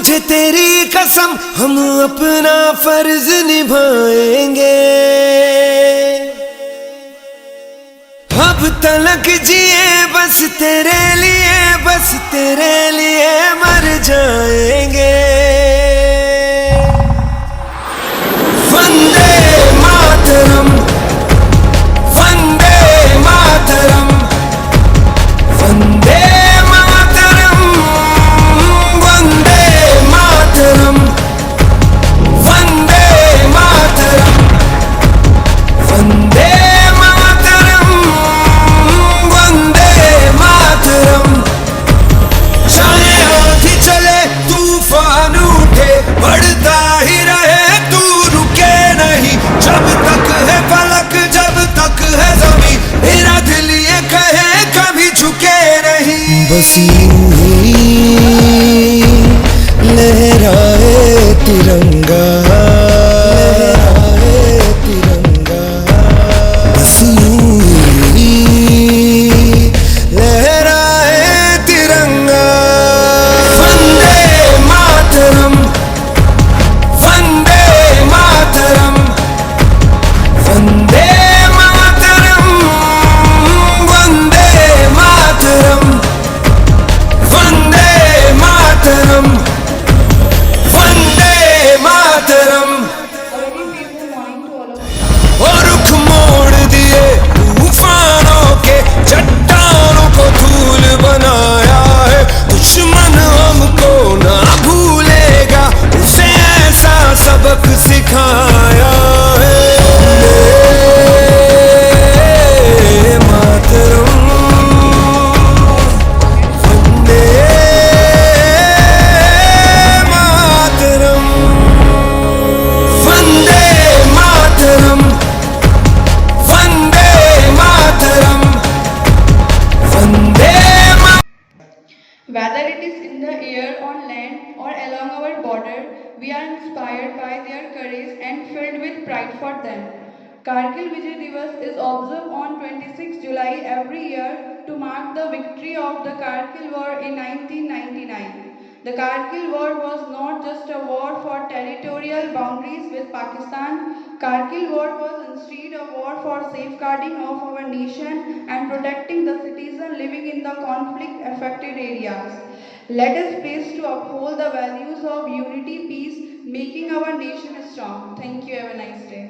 मुझे तेरी कसम, हम अपना फर्ज निभाएंगे। अब तलक जिए बस तेरे लिए, बस तेरे लिए मर जाएंगे। वंदे मातरम, वंदे मातरम, वंदे मातरम, वंदे मातरम, वंदे मातरम, वंदे मातरम, वंदे मातरम। चाहे आंधी चले तूफान उठे, बढ़ता ही रहे तू रुके नहीं। जब तक है फलक, जब तक है ज़मीं, मेरा दिल ये कहे कभी झुके नहीं। बस यूं ही लहराए तिरंगा, लहराए तिरंगा, बस यूं ही लहराए तिरंगा। वंदे मातरम, वंदे मातरम, वंदे मातरम, वंदे मातरम, वंदे मातरम, वंदे मातरम। और रुख मोड़ दिए तूफानों के, चट्टानों को धूल बनाया है। दुश्मन हमको ना भूलेगा, उसे ऐसा सबक सिखाया है। Vande Mataram, Vande Mataram, Vande Mataram, Vande Mataram, Vande Mataram. Whether it is in the air, on land, or along our border, we are inspired by their courage and filled with pride for them. Kargil Vijay Divas is observed on 26 July every year to mark the victory of the Kargil War in 1999. The Kargil War was not just a war for territorial boundaries with Pakistan. Kargil War was instead a war for safeguarding of our nation and protecting the citizens living in the conflict-affected areas. Let us pledge to uphold the values of unity, peace, making our nation strong. Thank you. Have a nice day.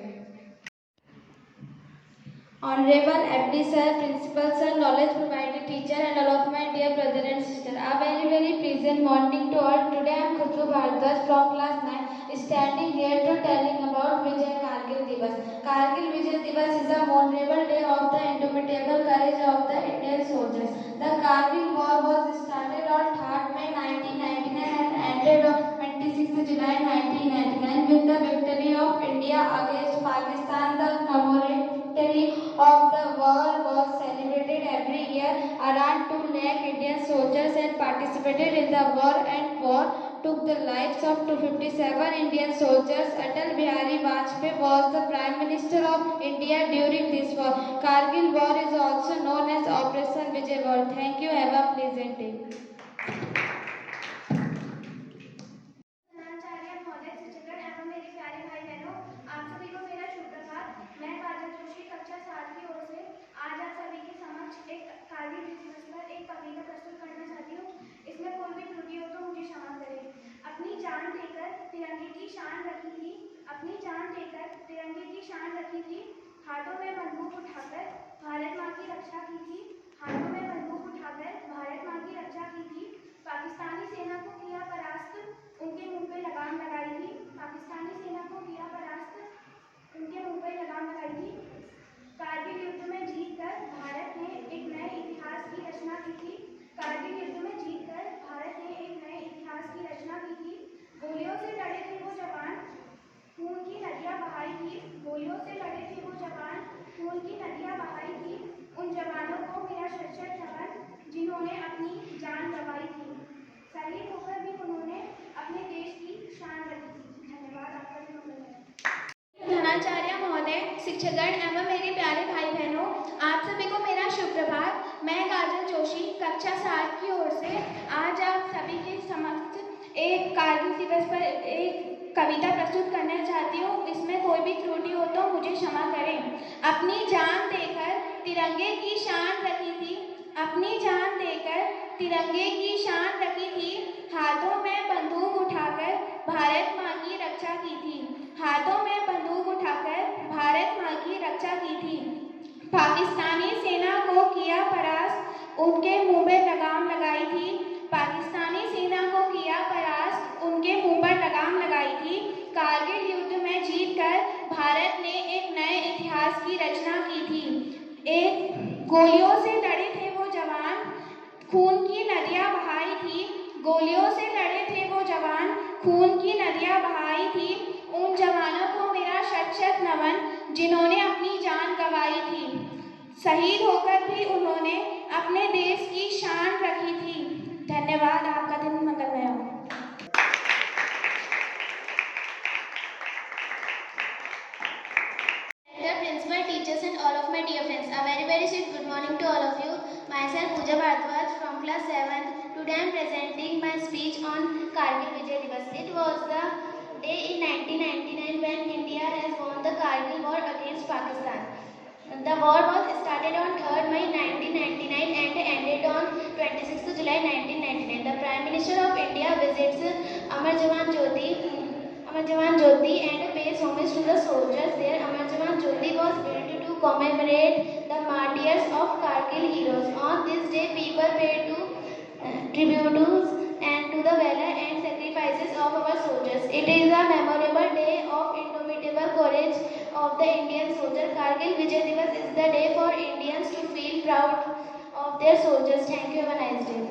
Honorable FD Sir, Principal Sir, Knowledge Provider Teacher, and all of my dear brother and sister. A very pleasant morning to all. Today I am Khushbu Bhardwaj from class 9, standing here to telling about Vijay Kargil Divas. Kargil Vijay Divas is a memorable day of the indomitable courage of the Indian soldiers. The Kargil War was started on 3rd May 1999 and ended on 26th July 1999 with the victory of India against Pakistan. The commemorative of the war was celebrated every year. Around 2 lakh Indian soldiers had participated in the war, and war took the lives of 257 Indian soldiers. Atal Bihari Vajpayee was the Prime Minister of India during this war. Kargil War is also known as Operation Vijay War. Thank you. Have a pleasant day. प्रधानाचार्य महोदय, शिक्षकगण एवं मेरे प्यारे भाई बहनों, आप सभी को मेरा शुभ प्रभात। मैं काजल जोशी कक्षा 7 की ओर से आज आप सभी के समक्ष एक कारगिल विजय दिवस पर एक कविता प्रस्तुत करना चाहती हूँ। इसमें कोई भी त्रुटि हो तो मुझे क्षमा करें। अपनी जान देकर तिरंगे की शान रखी थी, अपनी जान देकर तिरंगे की शान रखी थी, हाथों में बंदूक उठाकर भारत माँ की रक्षा की थी, हाथों में बंदूक उठाकर भारत माँ की रक्षा की थी। पाकिस्तानी सेना को किया परास्त, उनके मुंह पे लगाम लगाई थी, पाकिस्तानी सेना को किया परास्त, उनके मुंह पे लगाम लगाई थी। कारगिल युद्ध में जीतकर भारत ने एक नए इतिहास की रचना की थी, कारगिल युद्ध में जीतकर भारत ने एक नए इतिहास की रचना की थी। गोलियों से लड़े थे वो जवान, खून की नदियाँ बहाई थी, गोलियों से लड़े थे वो जवान, खून की नदियाँ बहाई थी। उन जवानों को मेरा शत-शत नमन, जिन्होंने अपनी जान गंवाई थी। शहीद होकर भी उन्होंने अपने देश की शान रखी थी। धन्यवाद। आपका भी मंगल है। प्रधानाचार्य महोदय, शिक्षकगण एवं मेरे प्यारे भाई बहनों, आप सभी को मेरा शुभ प्रभात। मैं काजल जोशी कक्षा 7 की ओर से आज आप सभी के समक्ष एक कारगिल कविता प्रस्तुत करना चाहती हूँ। इसमें कोई भी त्रुटि हो तो मुझे क्षमा करें। अपनी जान देकर तिरंगे की शान रखी थी, अपनी जान देकर तिरंगे की शान रखी थी, हाथों में बंदूक उठाकर भारत माँ की रक्षा की थी, हाथों में बंदूक उठाकर भारत माँ की रक्षा की थी। पाकिस्तानी सेना को किया परास्त, उनके मुंह में लगाम लगाई थी, पाकिस्तानी सेना को किया परास्त, उनके मुंह पर लगाम लगाई थी। कारगिल युद्ध में जीतकर भारत ने एक नए इतिहास की रचना की थी। एक गोलियों से लड़े थे वो जवान, खून की नदियां बहाई थी, गोलियों से लड़े थे वो जवान, खून की नदियां बहाई थी। उन जवानों को मेरा शत शत नमन, जिन्होंने अपनी जान गंवाई थी। शहीद होकर भी उन्होंने अपने देश की शान रखी थी। धन्यवाद। आपका दिन मंगलमय हो। Dear principal, teachers and all of my dear friends, a very sweet good morning to all of you. Myself Pooja Bhardwaj from class 7th. Today I am presenting my speech on Kargil Vijay Divas. It was the day in 1999 when India has won the Kargil war against Pakistan. The war was started on 3rd May 1999 and ended on 26th July 1999. The Prime Minister of India visits Amar Jawan Jyoti and pays homage to the soldiers there. Amar Jawan Jyoti was built to commemorate the martyrs of Kargil heroes. On this day, people pay tributes and to the valor and sacrifices of our soldiers. It is a memorable day of indomitable courage of the Indian soldier. Kargil Vijay Divas is the day for Indians to feel proud of their soldiers. Thank you. Have a nice day.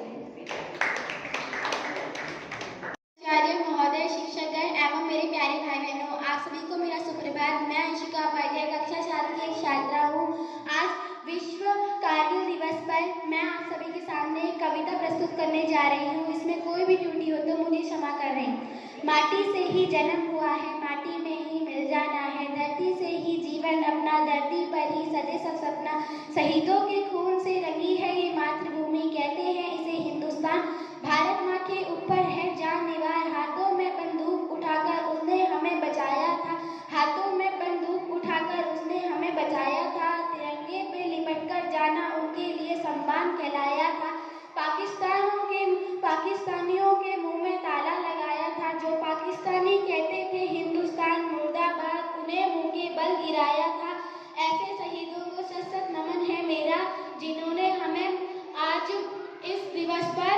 आचार्य महोदय, शिक्षकगण एवं मेरे प्यारे भाई बहनों, आप सभी को मेरा सुप्रभात। मैं अंशिका उपाध्याय कक्षा 7 की एक छात्रा हूँ। आज विश्व कारगिल दिवस पर मैं आप सभी के सामने एक कविता प्रस्तुत करने जा रही हूँ। इसमें कोई भी त्रुटि हो तो मुझे क्षमा करें। माटी से ही जन्म हुआ है, माटी में ही मिल जाना है, धरती से ही जीवन अपना, धरती पर ही सजे सब सपना। शहीदों के खून से रंगी है ये मातृभूमि, कहते हैं इसे हिंदुस्तान। भारत माँ के ऊपर है जाननिवार, हाथों में बंदूक उठाकर उसने हमें बचाया था, हाथों में बंदूक उठाकर उसने हमें बचाया था। तिरंगे पे लिपट कर जाना उनके लिए सम्मान कहलाया था। पाकिस्तानियों के मुंह में ताला लगाया था। जो पाकिस्तानी कहते थे हिंदुस्तान मुर्दाबाद, उन्हें मुंह के बल गिराया था। ऐसे शहीदों को सत सत नमन है मेरा, जिन्होंने हमें आज इस दिवस पर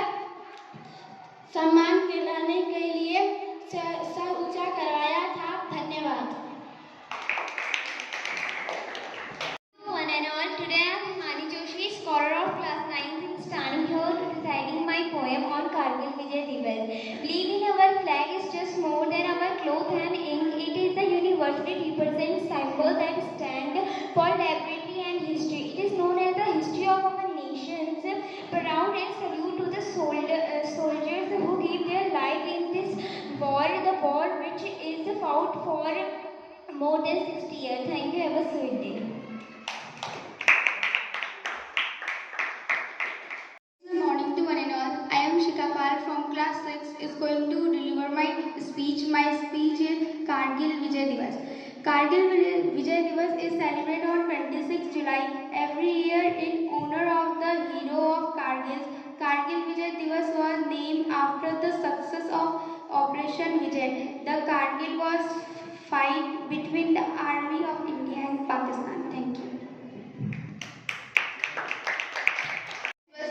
सम्मान दिलाने के लिए सर ऊंचा करवाया था। धन्यवाद। One and all, today I am Himani Joshi, scholar of class 9th, standing here reciting my poem on Kargil Vijay Divas. Believing our flag is just more than our cloth and ink. It is the universally represents symbol that stand for liberty and history. It is known as the history of our nations. Proud and salute to the soldiers who give their life in this war, the war which is fought for more than 60 years. Thank you. Have a sweet day. Good morning to one and all. I am Shika Pal from class 6 is going to deliver my speech. My speech is Kargil Vijay Divas. Kargil Vijay Divas is celebrated on 26 July every year in honor of the hero of Kargil. Kargil Vijay Divas was named after the success of Operation Vijay. The Kargil was fight between the army of India and Pakistan. Thank you.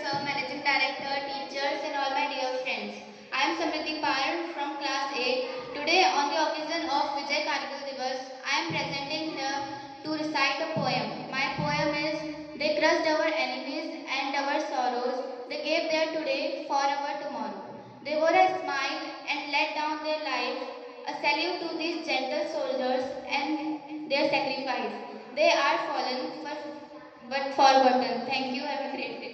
Sir, Managing Director, teachers and all my dear friends. I am Samriddhi Pal from class 8. Today on the occasion of Vijay Kargil Divas, I am presenting here to recite a poem. My poem is, they crushed our enemies and our sorrows. They gave their today for our tomorrow. They wore a smile and let down their lives. A salute to these gentle soldiers and their sacrifice. They are fallen but forgotten. Thank you. Have a great day.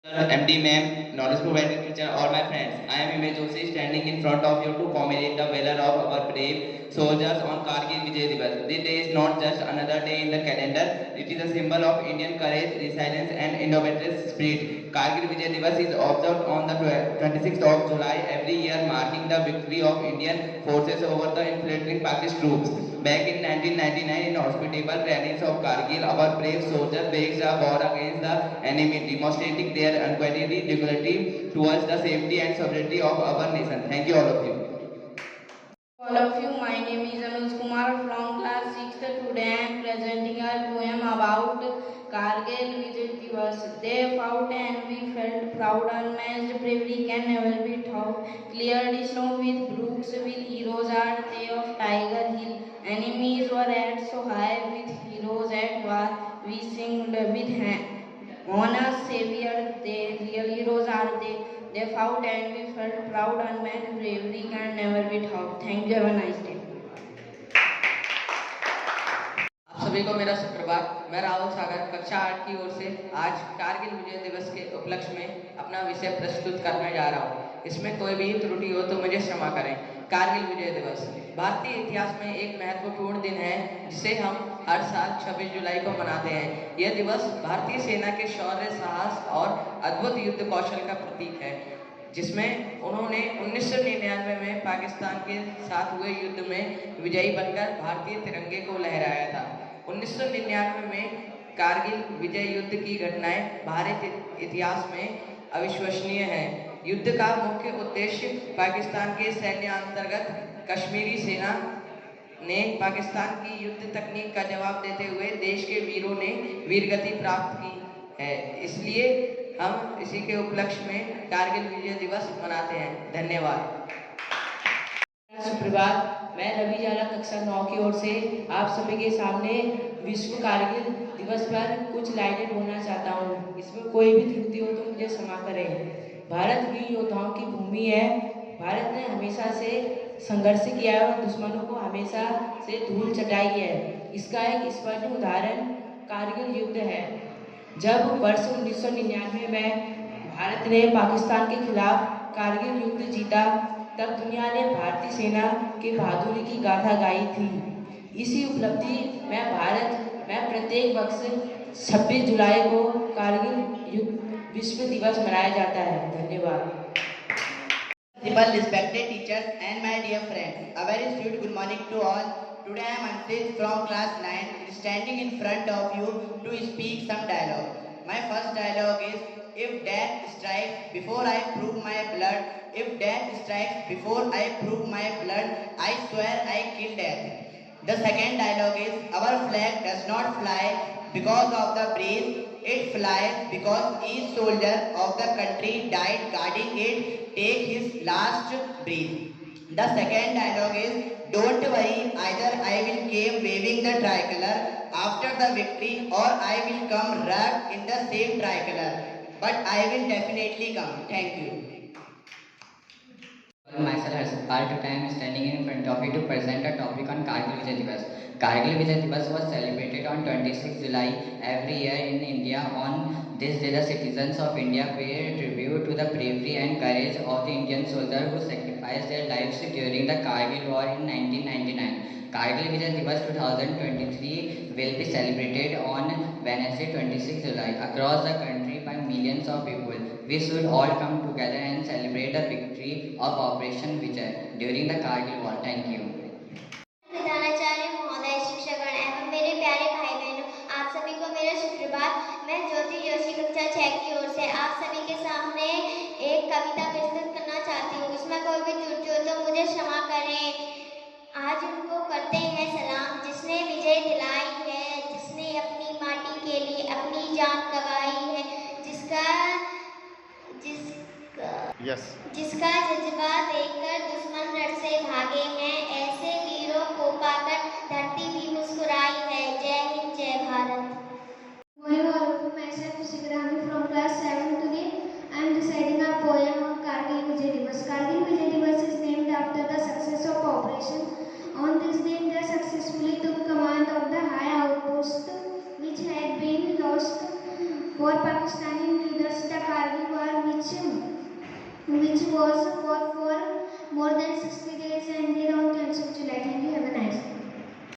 MD ma'am, knowledge providing teacher, all my friends. I am Himani Joshi standing in front of you to commemorate the valor of our brave soldiers on Kargil Vijay Divas. This day is not just another day in the calendar. It is a symbol of Indian courage, resilience and innovative spirit. Kargil Vijay Divas is observed on the 26th of July every year, marking the victory of Indian forces over the infiltrating Pakistan troops. Back in 1999, in hospitable terrains of Kargil, our brave soldiers waged a war against the enemy, demonstrating their unquestioned loyalty towards the safety and sovereignty of our nation. Thank you, all of you. All of you, my name is Anuj Kumar from class 6th. Today I am presenting a poem about Kargil Vijay Divas. They fought and we felt proud. Unmatched bravery can never be taught. Cleared snow with brooks, with heroes are they of Tiger Hill. Enemies were at so high, with heroes at war. We sing with honor, savior. They real heroes are they. They fought and we felt proud. Unmatched bravery can never be taught. Thank you. Have a nice day. आप सभी को मेरा सुप्रभात। मैं राहुल सागर कक्षा 8 की ओर से आज कारगिल विजय दिवस के उपलक्ष्य में अपना विषय प्रस्तुत करने जा रहा हूँ। इसमें कोई भी त्रुटि हो तो मुझे क्षमा करें। कारगिल विजय दिवस भारतीय इतिहास में एक महत्वपूर्ण दिन है जिसे हम हर साल 26 जुलाई को मनाते हैं। यह दिवस भारतीय सेना के शौर्य, साहस और अद्भुत युद्ध कौशल का प्रतीक है, जिसमें उन्होंने 1999 में पाकिस्तान के साथ हुए युद्ध में विजयी बनकर भारतीय तिरंगे को लहराया था। 1999 में कारगिल विजय युद्ध की घटनाएं भारतीय इतिहास में अविश्वसनीय हैं। युद्ध का मुख्य उद्देश्य पाकिस्तान के सैन्य अंतर्गत कश्मीरी सेना ने पाकिस्तान की युद्ध तकनीक का जवाब देते हुए देश के वीरों ने वीरगति प्राप्त की है। इसलिए हम इसी के उपलक्ष्य में कारगिल विजय दिवस मनाते हैं। धन्यवाद। सुप्रभात। मैं रवि जाला कक्षा 9 की ओर से आप सभी के सामने विश्व कारगिल दिवस पर कुछ लाइनें बोलना चाहता हूँ। इसमें कोई भी त्रुटि हो तो मुझे क्षमा करें। भारत वीर योद्धाओं की भूमि है। भारत ने हमेशा से संघर्ष किया है और दुश्मनों को हमेशा से धूल चटाई है। इसका एक स्पष्ट उदाहरण कारगिल युद्ध है। जब वर्ष 1999 में भारत ने पाकिस्तान के खिलाफ कारगिल युद्ध जीता, तब दुनिया ने भारतीय सेना की बहादुरी की गाथा गाई थी। इसी उपलब्धि में प्रत्येक वर्ष 26 जुलाई को कारगिल विश्व दिवस मनाया जाता है। धन्यवाद। Principal, respected teachers and my dear friends, a very sweet good morning to all. Today I am Anshit from class 9, standing in front of you to speak some dialogue. My first dialogue is, if death strikes before I prove my blood, if death strikes before I prove my blood, I swear I kill death. The second dialogue is, our flag does not fly because of the breeze, it flies because each soldier of the country died guarding it, take his last breath. The second dialogue is, don't worry, either I will came waving the tricolor after the victory or I will come wrapped in the same tricolor. But I will definitely come. Thank you. Myself Harshpal. Today I am standing in front of you to present a topic on Kargil Vijay Divas. Kargil Vijay Divas was celebrated on 26 July every year in India. On this day, the citizens of India pay tribute to the bravery and courage of the Indian soldiers who sacrificed their lives during the Kargil War in 1999. Kargil Vijay Divas 2023 will be celebrated on Wednesday 26 July across the country by millions of people. We should all come together and celebrate the victory of Operation Vijay during the Kargil War. Thank you. प्रधानाचार्य महोदय, शिक्षकगण एवं मेरे प्यारे भाई बहनों, आप सभी को मेरा सुप्रभात। मैं ज्योति जोशी कक्षा 6 की ओर से आप सभी के सामने एक कविता प्रस्तुत करना चाहती हूँ। इसमें कोई भी त्रुटि हो तो मुझे क्षमा करें। आज उनको करते हैं सलाम जिसने विजय दिलाई है, जिसने अपनी माटी के लिए अपनी जान गंवाई है, जिसका जज्बा देखकर दुश्मन रण से भागे हैं। ऐसे वीरों को पाकर धरती भी मुस्कुराई है। जय हिंद, जय Bharat. Morning all of you, myself Sigrami from class 7 today. I am reciting a poem on Kargil Vijay Divas. Kargil Vijay Divas is named after the success of operation. On this day, India successfully took command of the high outpost which had been lost for Pakistani invaders. The Kargil War, which was fought for more than 60